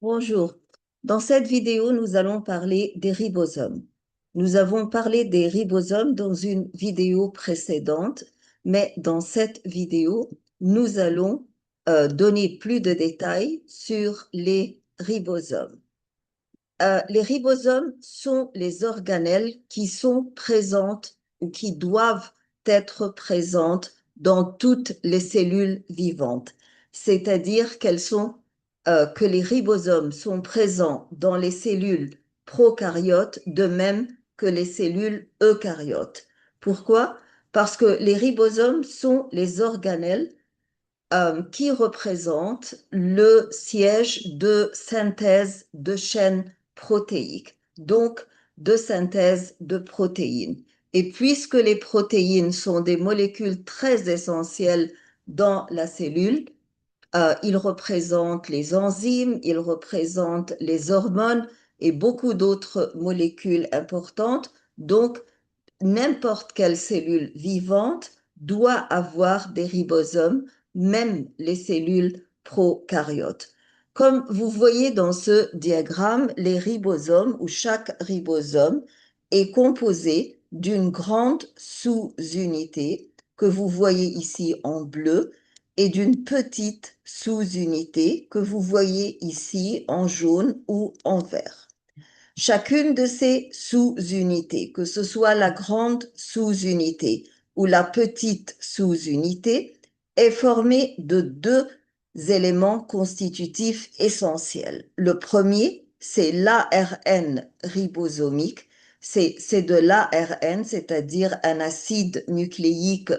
Bonjour. Dans cette vidéo, nous allons parler des ribosomes. Nous avons parlé des ribosomes dans une vidéo précédente, mais dans cette vidéo, nous allons donner plus de détails sur les ribosomes. Les ribosomes sont les organelles qui sont présentes ou qui doivent être présentes dans toutes les cellules vivantes. C'est-à-dire que les ribosomes sont présents dans les cellules prokaryotes de même que les cellules eucaryotes. Pourquoi? Parce que les ribosomes sont les organelles qui représente le siège de synthèse de chaînes protéiques, donc de synthèse de protéines. Et puisque les protéines sont des molécules très essentielles dans la cellule, ils représentent les enzymes, ils représentent les hormones et beaucoup d'autres molécules importantes. Donc, n'importe quelle cellule vivante doit avoir des ribosomes, même les cellules prokaryotes. Comme vous voyez dans ce diagramme, les ribosomes ou chaque ribosome est composé d'une grande sous-unité que vous voyez ici en bleu et d'une petite sous-unité que vous voyez ici en jaune ou en vert. Chacune de ces sous-unités, que ce soit la grande sous-unité ou la petite sous-unité, est formée de deux éléments constitutifs essentiels. Le premier, c'est l'ARN ribosomique. C'est de l'ARN, c'est-à-dire un acide nucléique,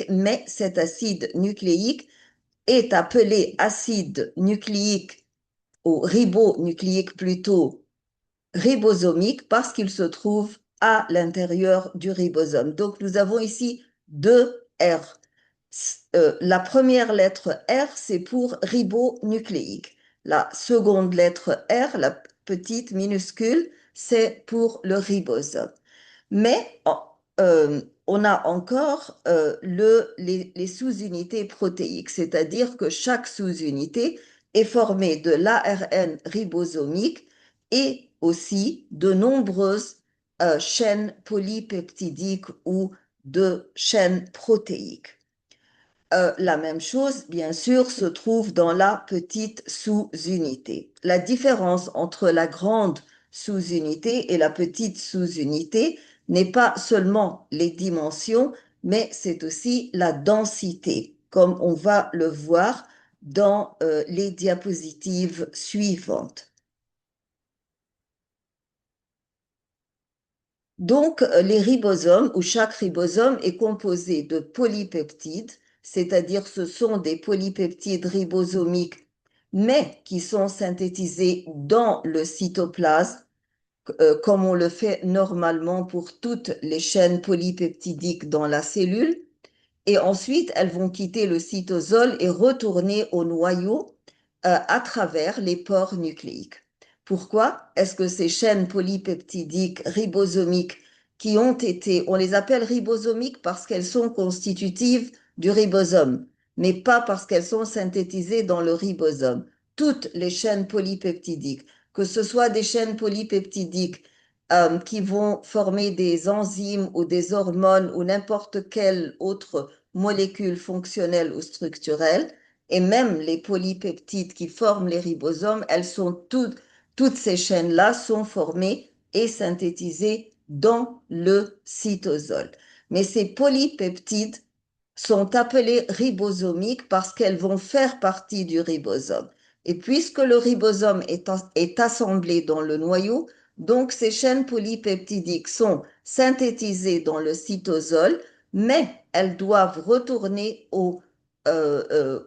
mais cet acide nucléique est appelé acide nucléique ou ribonucléique plutôt ribosomique parce qu'il se trouve à l'intérieur du ribosome. Donc nous avons ici deux R. La première lettre R, c'est pour ribonucléique. La seconde lettre R, la petite minuscule, c'est pour le ribosome. Mais on a encore les sous-unités protéiques, c'est-à-dire que chaque sous-unité est formée de l'ARN ribosomique et aussi de nombreuses chaînes polypeptidiques ou de chaînes protéiques. La même chose, bien sûr, se trouve dans la petite sous-unité. La différence entre la grande sous-unité et la petite sous-unité n'est pas seulement les dimensions, mais c'est aussi la densité, comme on va le voir dans les diapositives suivantes. Donc, les ribosomes, ou chaque ribosome est composé de polypeptides, c'est-à-dire ce sont des polypeptides ribosomiques, mais qui sont synthétisés dans le cytoplasme, comme on le fait normalement pour toutes les chaînes polypeptidiques dans la cellule. Et ensuite, elles vont quitter le cytosol et retourner au noyau à travers les pores nucléiques. Pourquoi est-ce que ces chaînes polypeptidiques ribosomiques on les appelle ribosomiques parce qu'elles sont constitutives du ribosome, mais pas parce qu'elles sont synthétisées dans le ribosome. Toutes les chaînes polypeptidiques, que ce soit des chaînes polypeptidiques qui vont former des enzymes ou des hormones ou n'importe quelle autre molécule fonctionnelle ou structurelle, et même les polypeptides qui forment les ribosomes, toutes ces chaînes-là sont formées et synthétisées dans le cytosol. Mais ces polypeptides sont appelées ribosomiques parce qu'elles vont faire partie du ribosome. Et puisque le ribosome est assemblé dans le noyau, donc ces chaînes polypeptidiques sont synthétisées dans le cytosol, mais elles doivent retourner euh, euh,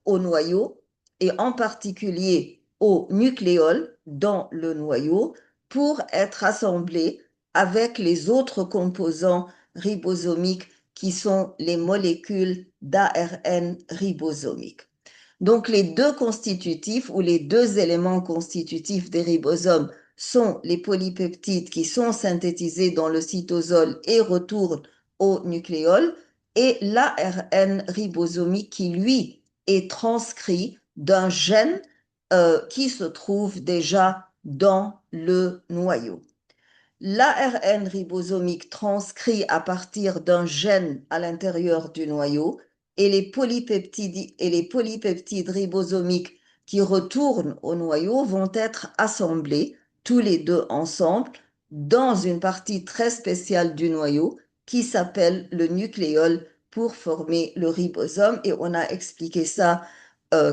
au noyau et en particulier au nucléole dans le noyau pour être assemblées avec les autres composants ribosomiques qui sont les molécules d'ARN ribosomiques. Donc les deux constitutifs ou les deux éléments constitutifs des ribosomes sont les polypeptides qui sont synthétisés dans le cytosol et retournent au nucléole et l'ARN ribosomique qui, lui, est transcrit d'un gène qui se trouve déjà dans le noyau. L'ARN ribosomique transcrit à partir d'un gène à l'intérieur du noyau et les polypeptides ribosomiques qui retournent au noyau vont être assemblés tous les deux ensemble dans une partie très spéciale du noyau qui s'appelle le nucléole pour former le ribosome, et on a expliqué ça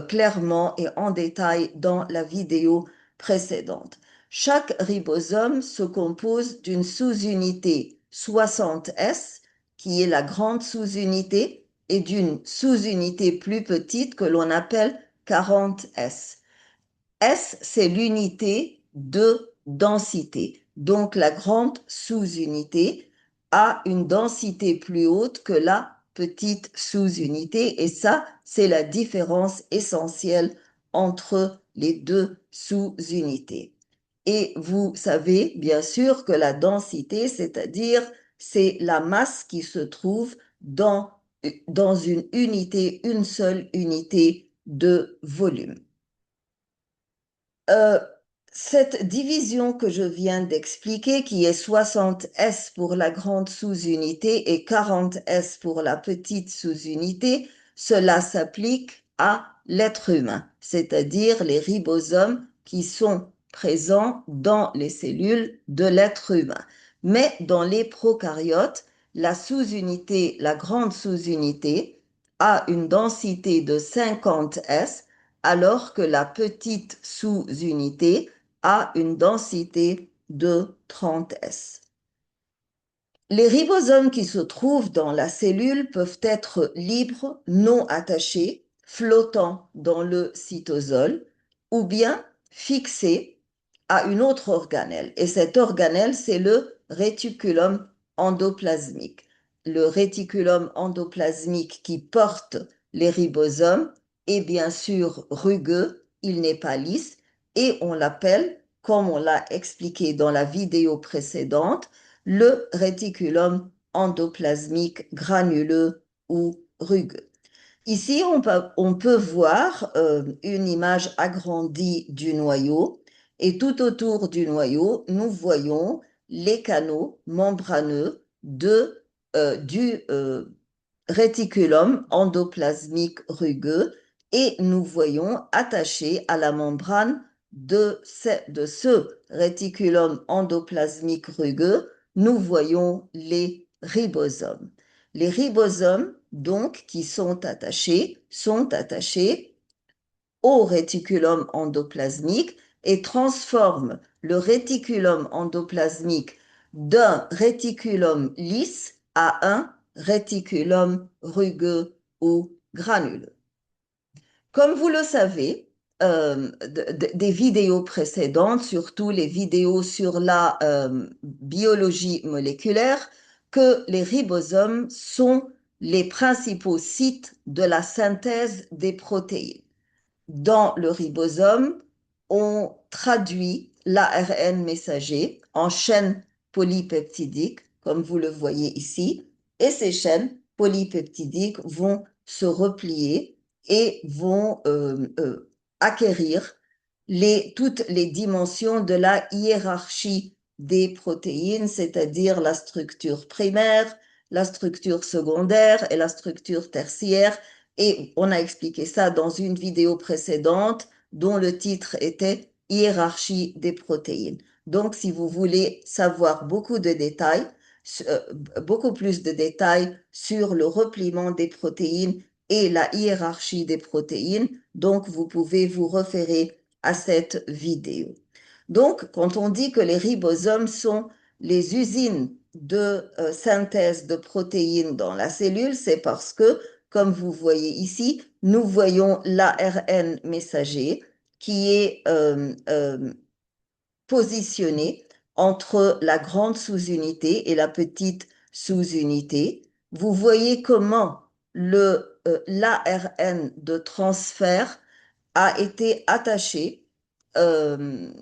clairement et en détail dans la vidéo précédente. Chaque ribosome se compose d'une sous-unité 60S, qui est la grande sous-unité, et d'une sous-unité plus petite que l'on appelle 40S. S, c'est l'unité de densité. Donc, la grande sous-unité a une densité plus haute que la petite sous-unité. Et ça, c'est la différence essentielle entre les deux sous-unités. Et vous savez bien sûr que la densité, c'est-à-dire c'est la masse qui se trouve dans une seule unité de volume. Euh, cette division que je viens d'expliquer, qui est 60S pour la grande sous-unité et 40S pour la petite sous-unité, cela s'applique à l'être humain, c'est-à-dire les ribosomes qui sont présents dans les cellules de l'être humain. Mais dans les prokaryotes, la sous-unité, la grande sous-unité, a une densité de 50S, alors que la petite sous-unité a une densité de 30S. Les ribosomes qui se trouvent dans la cellule peuvent être libres, non attachés, flottant dans le cytosol, ou bien fixés à une autre organelle. Et cette organelle, c'est le réticulum endoplasmique. Le réticulum endoplasmique qui porte les ribosomes est bien sûr rugueux, il n'est pas lisse, et on l'appelle, comme on l'a expliqué dans la vidéo précédente, le réticulum endoplasmique granuleux ou rugueux. Ici, on peut voir une image agrandie du noyau, et tout autour du noyau, nous voyons les canaux membraneux du réticulum endoplasmique rugueux, et nous voyons attaché à la membrane de ce réticulum endoplasmique rugueux, nous voyons les ribosomes. Les ribosomes, donc, qui sont attachés au réticulum endoplasmique et transforment le réticulum endoplasmique d'un réticulum lisse à un réticulum rugueux ou granuleux. Comme vous le savez, des vidéos précédentes, surtout les vidéos sur la biologie moléculaire, que les ribosomes sont les principaux sites de la synthèse des protéines. Dans le ribosome, on traduit l'ARN messager en chaînes polypeptidiques, comme vous le voyez ici, et ces chaînes polypeptidiques vont se replier et vont acquérir toutes les dimensions de la hiérarchie des protéines, c'est-à-dire la structure primaire, la structure secondaire et la structure tertiaire. Et on a expliqué ça dans une vidéo précédente dont le titre était Hiérarchie des protéines. Donc, si vous voulez savoir beaucoup de détails, euh, beaucoup plus de détails sur le repliement des protéines et la hiérarchie des protéines, donc vous pouvez vous référer à cette vidéo. Donc, quand on dit que les ribosomes sont les usines de synthèse de protéines dans la cellule, c'est parce que, comme vous voyez ici, nous voyons l'ARN messager qui est positionné entre la grande sous-unité et la petite sous-unité. Vous voyez comment l'ARN de transfert a été attaché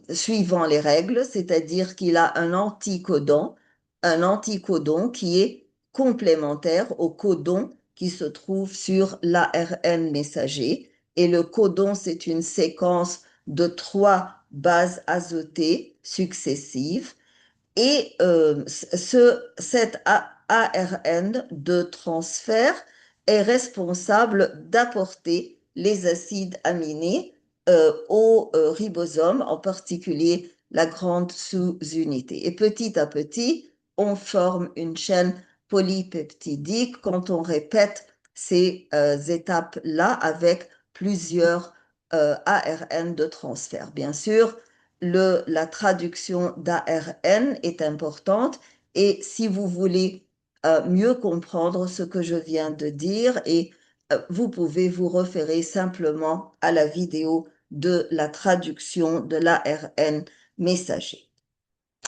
suivant les règles, c'est-à-dire qu'il a un anticodon qui est complémentaire au codon qui se trouve sur l'ARN messager. et le codon, c'est une séquence de 3 bases azotées successives. Et cet ARN de transfert est responsable d'apporter les acides aminés au ribosome, en particulier la grande sous-unité. Et petit à petit, on forme une chaîne polypeptidique quand on répète ces étapes-là avec plusieurs ARN de transfert. Bien sûr, la traduction d'ARN est importante et si vous voulez mieux comprendre ce que je viens de dire, vous pouvez vous référer simplement à la vidéo de la traduction de l'ARN messager.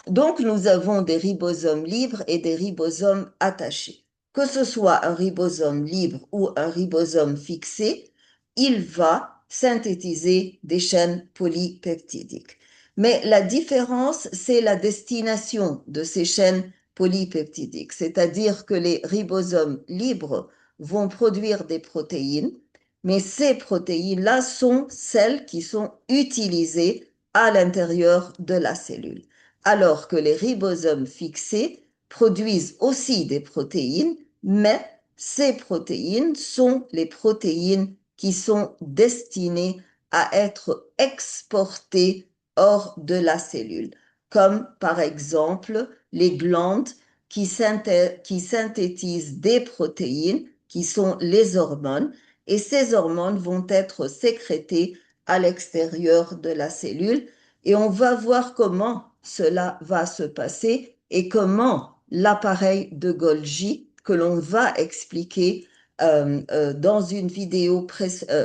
Donc, nous avons des ribosomes libres et des ribosomes attachés. Que ce soit un ribosome libre ou un ribosome fixé, il va synthétiser des chaînes polypeptidiques. Mais la différence, c'est la destination de ces chaînes polypeptidiques, c'est-à-dire que les ribosomes libres vont produire des protéines, mais ces protéines-là sont celles qui sont utilisées à l'intérieur de la cellule, alors que les ribosomes fixés produisent aussi des protéines, mais ces protéines sont les protéines qui sont destinées à être exportées hors de la cellule, comme par exemple les glandes qui synthétisent des protéines qui sont les hormones, et ces hormones vont être sécrétées à l'extérieur de la cellule, et on va voir comment cela va se passer et comment l'appareil de Golgi, que l'on va expliquer dans une vidéo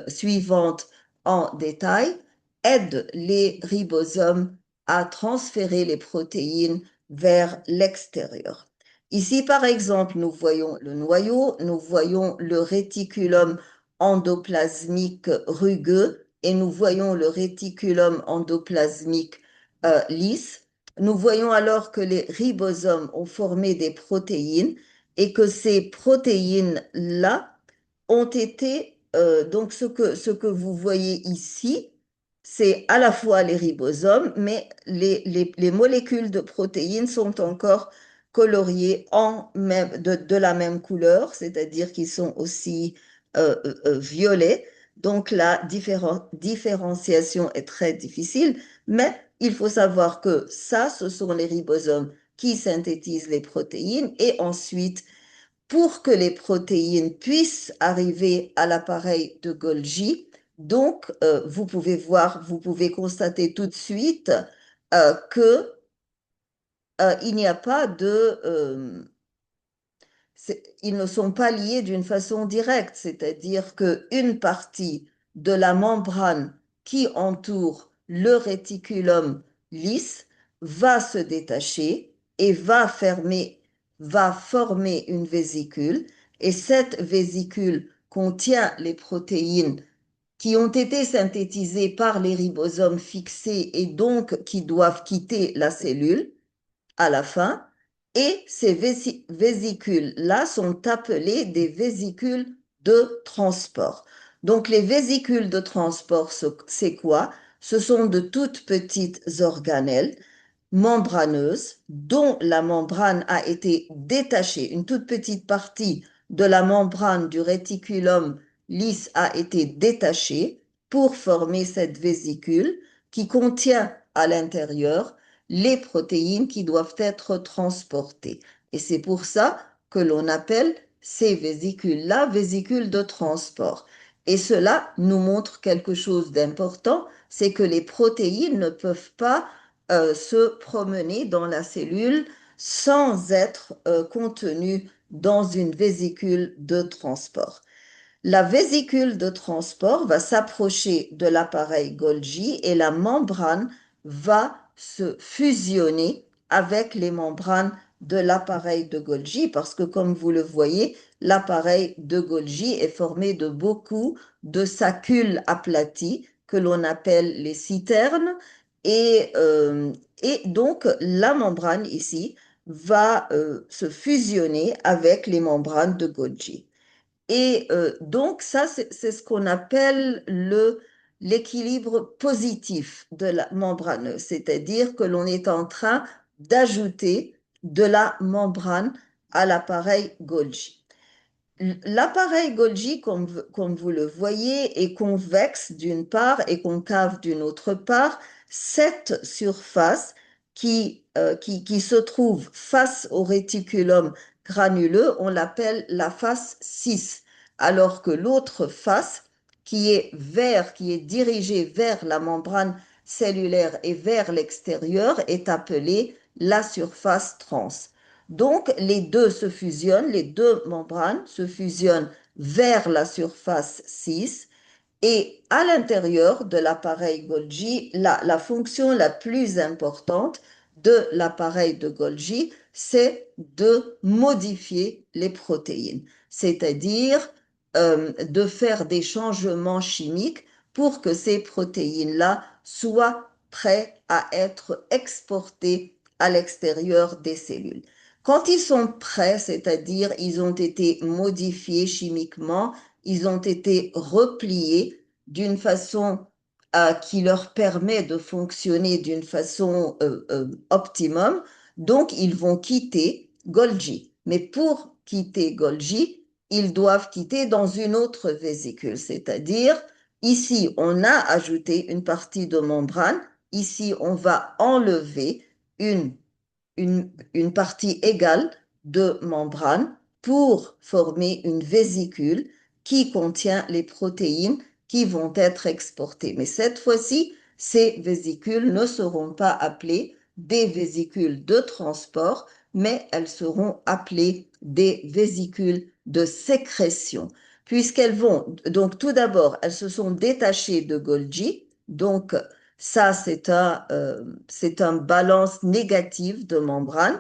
suivante en détail, aide les ribosomes à transférer les protéines vers l'extérieur. Ici, par exemple, nous voyons le noyau, nous voyons le réticulum endoplasmique rugueux et nous voyons le réticulum endoplasmique lisse. Nous voyons alors que les ribosomes ont formé des protéines et que ces protéines-là ont été, donc ce que vous voyez ici, c'est à la fois les ribosomes, mais les molécules de protéines sont encore coloriées de la même couleur, c'est-à-dire qu'ils sont aussi violets. Donc la différenciation est très difficile, mais il faut savoir que ça, ce sont les ribosomes qui synthétisent les protéines et ensuite, pour que les protéines puissent arriver à l'appareil de Golgi, donc vous pouvez voir, vous pouvez constater tout de suite que il n'y a pas ils ne sont pas liés d'une façon directe, c'est-à-dire qu'une partie de la membrane qui entoure le réticulum lisse va se détacher et va former une vésicule, et cette vésicule contient les protéines qui ont été synthétisées par les ribosomes fixés et donc qui doivent quitter la cellule à la fin. Et ces vésicules-là sont appelées des vésicules de transport. Donc les vésicules de transport, c'est quoi? Ce sont de toutes petites organelles membraneuse dont la membrane a été détachée. Une toute petite partie de la membrane du réticulum lisse a été détachée pour former cette vésicule qui contient à l'intérieur les protéines qui doivent être transportées. Et c'est pour ça que l'on appelle ces vésicules-là vésicules de transport. Et cela nous montre quelque chose d'important, c'est que les protéines ne peuvent pas se promener dans la cellule sans être contenu dans une vésicule de transport. La vésicule de transport va s'approcher de l'appareil Golgi et la membrane va se fusionner avec les membranes de l'appareil de Golgi parce que, comme vous le voyez, l'appareil de Golgi est formé de beaucoup de saccules aplaties que l'on appelle les citernes, et, et donc la membrane ici va se fusionner avec les membranes de Golgi. Et donc, ça, c'est ce qu'on appelle l'équilibre positif de la membraneuse, c'est-à-dire que l'on est en train d'ajouter de la membrane à l'appareil Golgi. L'appareil Golgi, comme vous le voyez, est convexe d'une part et concave d'une autre part. Cette surface qui se trouve face au réticulum granuleux, on l'appelle la face 6, alors que l'autre face, qui est dirigée vers la membrane cellulaire et vers l'extérieur, est appelée la surface trans. Donc, les deux se fusionnent, les deux membranes se fusionnent vers la surface 6 et à l'intérieur de l'appareil Golgi, la fonction la plus importante de l'appareil de Golgi, c'est de modifier les protéines, c'est-à-dire de faire des changements chimiques pour que ces protéines-là soient prêtes à être exportées à l'extérieur des cellules. Quand ils sont prêts, c'est-à-dire ils ont été modifiés chimiquement, ils ont été repliés d'une façon qui leur permet de fonctionner d'une façon optimum, donc ils vont quitter Golgi. Mais pour quitter Golgi, ils doivent quitter dans une autre vésicule, c'est-à-dire ici on a ajouté une partie de membrane, ici on va enlever une une partie égale de membrane pour former une vésicule qui contient les protéines qui vont être exportées. Mais cette fois-ci, ces vésicules ne seront pas appelées des vésicules de transport, mais elles seront appelées des vésicules de sécrétion, puisqu'elles vont, donc tout d'abord, elles se sont détachées de Golgi, donc ça, c'est un balance négative de membrane.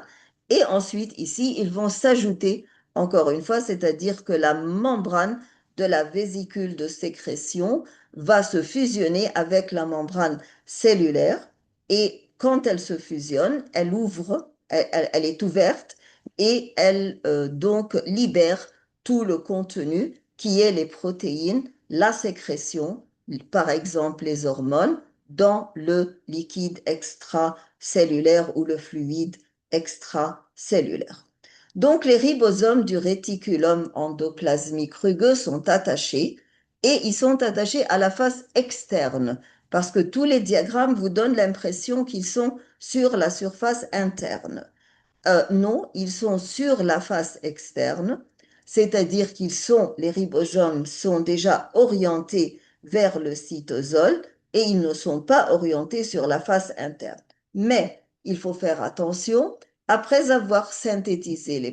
Et ensuite, ici, ils vont s'ajouter, encore une fois, c'est-à-dire que la membrane de la vésicule de sécrétion va se fusionner avec la membrane cellulaire. Et quand elle se fusionne, elle ouvre, elle est ouverte et elle donc libère tout le contenu qui est les protéines, la sécrétion, par exemple les hormones dans le liquide extracellulaire ou le fluide extracellulaire. Donc, les ribosomes du réticulum endoplasmique rugueux sont attachés et ils sont attachés à la face externe parce que tous les diagrammes vous donnent l'impression qu'ils sont sur la surface interne. Non, ils sont sur la face externe, c'est-à-dire les ribosomes sont déjà orientés vers le cytosol et ils ne sont pas orientés sur la face interne. Mais il faut faire attention, après avoir synthétisé les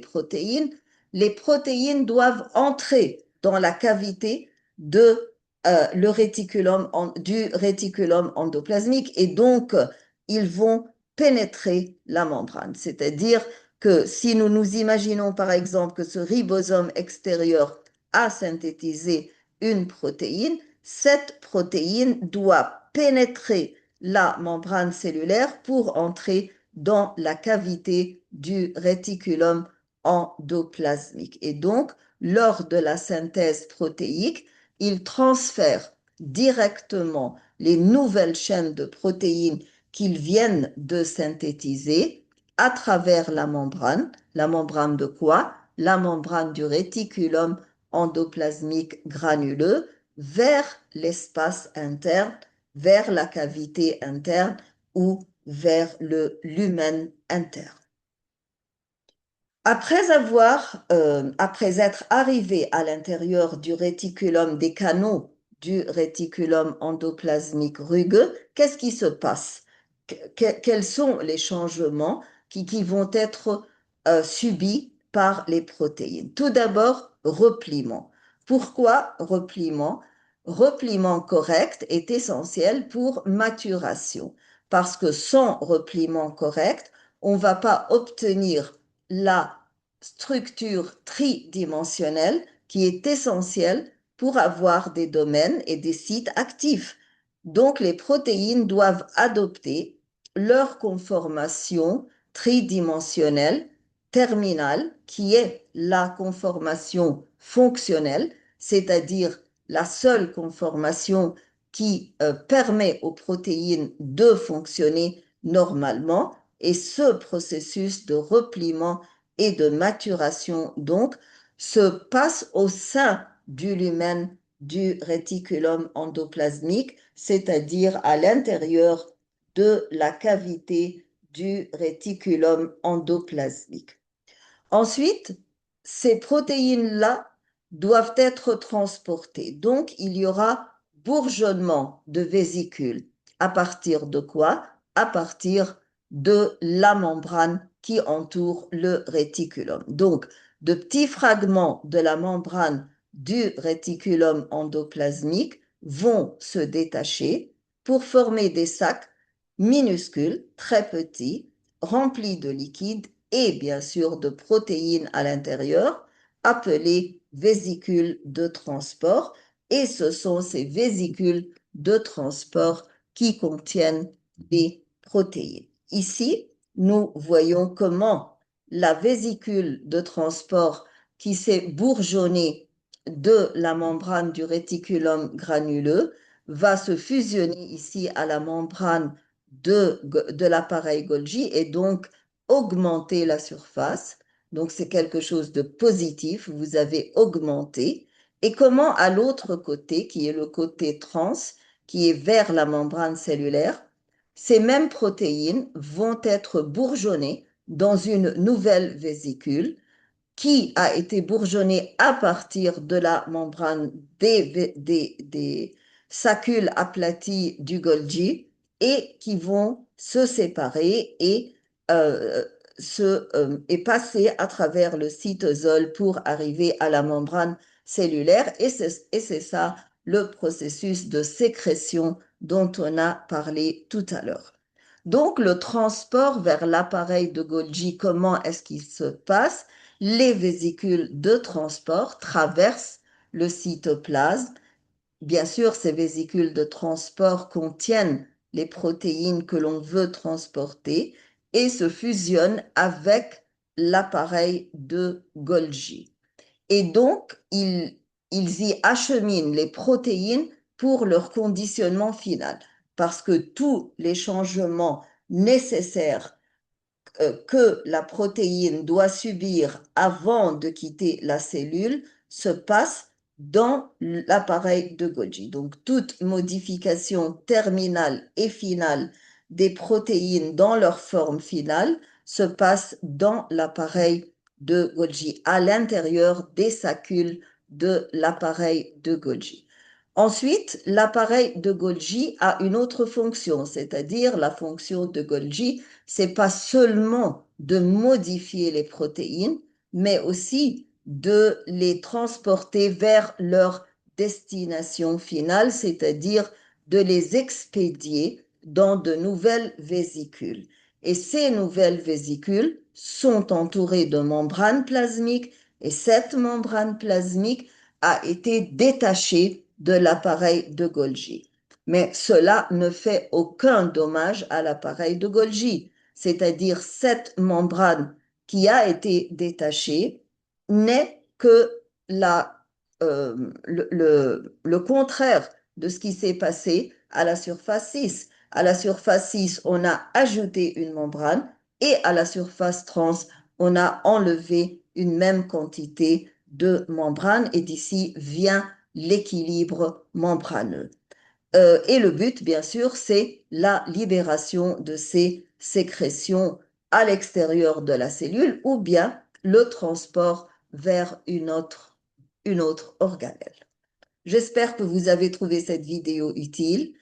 protéines doivent entrer dans la cavité du réticulum endoplasmique et donc ils vont pénétrer la membrane. C'est-à-dire que si nous nous imaginons par exemple que ce ribosome extérieur a synthétisé une protéine, cette protéine doit pénétrer la membrane cellulaire pour entrer dans la cavité du réticulum endoplasmique. Et donc, lors de la synthèse protéique, il transfère directement les nouvelles chaînes de protéines qu'ils viennent de synthétiser à travers la membrane. La membrane de quoi? La membrane du réticulum endoplasmique granuleux vers l'espace interne, vers la cavité interne ou vers le lumen interne. Après être arrivé à l'intérieur du réticulum, des canaux du réticulum endoplasmique rugueux, qu'est-ce qui se passe? Quels sont les changements qui vont être subis par les protéines? Tout d'abord, repliement. Pourquoi repliement? Repliement correct est essentiel pour maturation, parce que sans repliement correct, on ne va pas obtenir la structure tridimensionnelle qui est essentielle pour avoir des domaines et des sites actifs. Donc, les protéines doivent adopter leur conformation tridimensionnelle terminale qui est la conformation fonctionnelle, c'est-à-dire la seule conformation qui permet aux protéines de fonctionner normalement. Et ce processus de repliement et de maturation, donc, se passe au sein du lumen du réticulum endoplasmique, c'est-à-dire à l'intérieur de la cavité du réticulum endoplasmique. Ensuite, ces protéines-là doivent être transportées. Donc, il y aura bourgeonnement de vésicules. À partir de quoi? À partir de la membrane qui entoure le réticulum. Donc, de petits fragments de la membrane du réticulum endoplasmique vont se détacher pour former des sacs minuscules, très petits, remplis de liquide et bien sûr de protéines à l'intérieur, appelées vésicules de transport. Et ce sont ces vésicules de transport qui contiennent des protéines. Ici, nous voyons comment la vésicule de transport qui s'est bourgeonnée de la membrane du réticulum granuleux va se fusionner ici à la membrane de l'appareil Golgi et donc augmenter la surface. Donc, c'est quelque chose de positif. Vous avez augmenté. Et comment à l'autre côté, qui est le côté trans, qui est vers la membrane cellulaire, ces mêmes protéines vont être bourgeonnées dans une nouvelle vésicule qui a été bourgeonnée à partir de la membrane des saccules aplaties du Golgi et qui vont se séparer euh, et passer à travers le cytosol pour arriver à la membrane cellulaire. Et c'est ça le processus de sécrétion dont on a parlé tout à l'heure. Donc, le transport vers l'appareil de Golgi, comment est-ce qu'il se passe? Les vésicules de transport traversent le cytoplasme. Bien sûr, ces vésicules de transport contiennent les protéines que l'on veut transporter et se fusionnent avec l'appareil de Golgi. Et donc, ils y acheminent les protéines pour leur conditionnement final, parce que tous les changements nécessaires que la protéine doit subir avant de quitter la cellule se passe dans l'appareil de Golgi. Donc, toute modification terminale et finale des protéines dans leur forme finale se passe dans l'appareil de Golgi, à l'intérieur des saccules de l'appareil de Golgi. Ensuite, l'appareil de Golgi a une autre fonction, c'est-à-dire la fonction de Golgi, c'est pas seulement de modifier les protéines, mais aussi de les transporter vers leur destination finale, c'est-à-dire de les expédier dans de nouvelles vésicules. Et ces nouvelles vésicules sont entourées de membranes plasmiques et cette membrane plasmique a été détachée de l'appareil de Golgi. Mais cela ne fait aucun dommage à l'appareil de Golgi, c'est-à-dire cette membrane qui a été détachée n'est que le contraire de ce qui s'est passé à la surface 6. À la surface 6, on a ajouté une membrane et à la surface trans, on a enlevé une même quantité de membrane et d'ici vient l'équilibre membraneux. Et le but, bien sûr, c'est la libération de ces sécrétions à l'extérieur de la cellule ou bien le transport vers une autre organelle. J'espère que vous avez trouvé cette vidéo utile.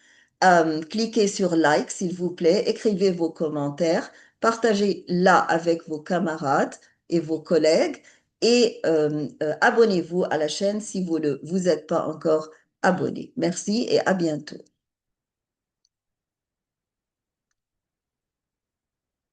Cliquez sur like, s'il vous plaît, écrivez vos commentaires, partagez-la avec vos camarades et vos collègues et abonnez-vous à la chaîne si vous ne vous êtes pas encore abonné. Merci et à bientôt.